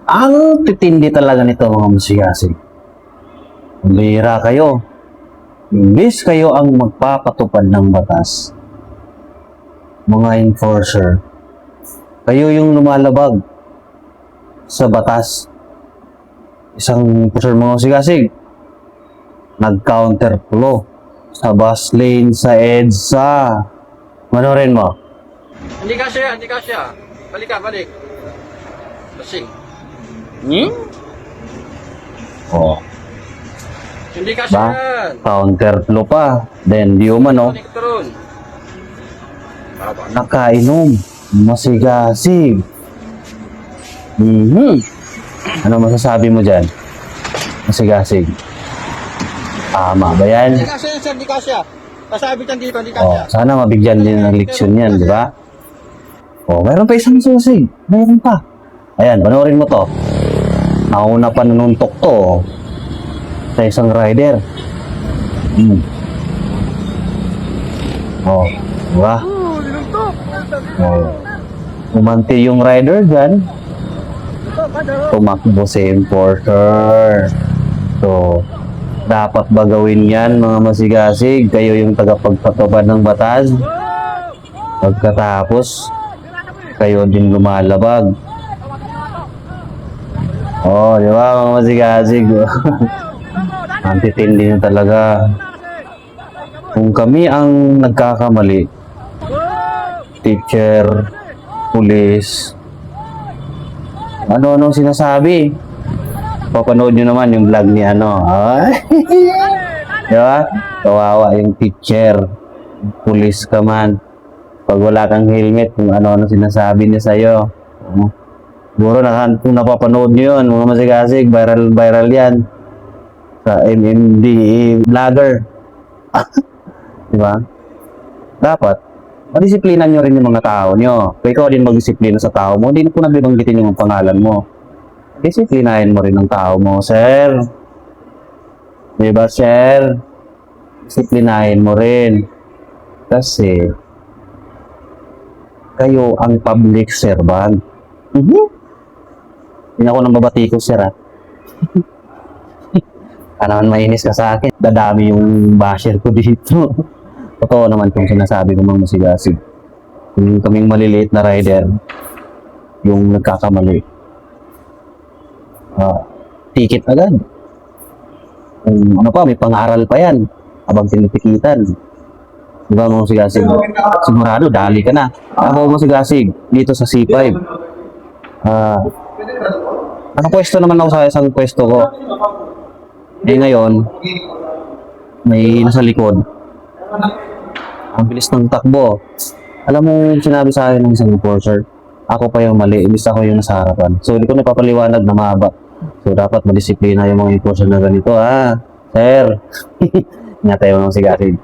Ang titindi talaga nito mga masigasig. Bihira kayo. Imbis kayo ang magpapatupad ng batas. Mga enforcer. Kayo yung lumalabag sa batas. Isang enforcer mga masigasig. Nag-counterflow sa bus lane sa EDSA. Manorin mo. Hindi kasya, hindi kasya. Balik ka, balik. Lasing. Oh. Hindi kasya Ba? yan. Counterflow pa. Then, di umano. Balik ka ron. Baba. Nakainom. Masigasig. Ano masasabi mo dyan? Masigasig. Tama ba yan? Hindi kasya yan, sir, hindi kasya. Kasabi dyan dito, hindi Oh, kasya. sana mabigyan din ng leksyon yan, di ba? Oh, meron pa isang susig. Meron pa. Ayan, panoorin mo to. Nauna pa nanuntok to sa isang rider. Oh, di ba? Oh. Umanti yung rider dyan. Tumakbo si enforcer. So, dapat ba gawin yan mga masigasig? Kayo yung tagapagpatupad ng batas. Pagkatapos, kayo din lumalabag. Oh, di ba mga masigasig? Ang titindi nyo talaga. Kung kami ang nagkakamali, teacher, pulis, ano-ano sinasabi? Papanood nyo naman yung vlog ni ano. Ay, di ba? Kawawa yung teacher. Pulis ka man. Pag wala kang helmet, kung ano-ano sinasabi niya sa'yo. Siguro kung napapanood nyo yun, mga masigasig, viral yan. Sa MMD vlogger. Di ba? Dapat, madisiplinan nyo rin yung mga tao nyo. Kaya ikaw din magdisiplina sa tao mo. Hindi na po nabibanggitin yung pangalan mo. Disiplinahin mo rin ang tao mo, sir. Di ba, sir? Disiplinahin mo rin. Kasi, kayo ang public servant. Hindi ako nang babati ko, sir, ha? Naman mainis ka sa akin. Dadami yung basher ko dito. Totoo naman kung sinasabi ko mga masigasig. Kung kaming maliliit na rider, yung nagkakamali, ticket agad. Ano pa, may pangaral pa yan. Habang tinitikitan. Diba mga masigasig? Sigurado, dali ka na. Ako mga masigasig, dito sa C5. Nakapwesto naman ako sa isang pwesto ko. Eh ngayon, may nasa likod. Ang bilis ng takbo. Alam mo, sinabi sa akin ng isang enforcer, ako pa yung mali, imbis ako yung nasa harapan. So, hindi ko napapaliwanag na mahaba. So, dapat madisiplina yung mga enforcer na ganito, ha? Sir, nga tayo mga sigasid.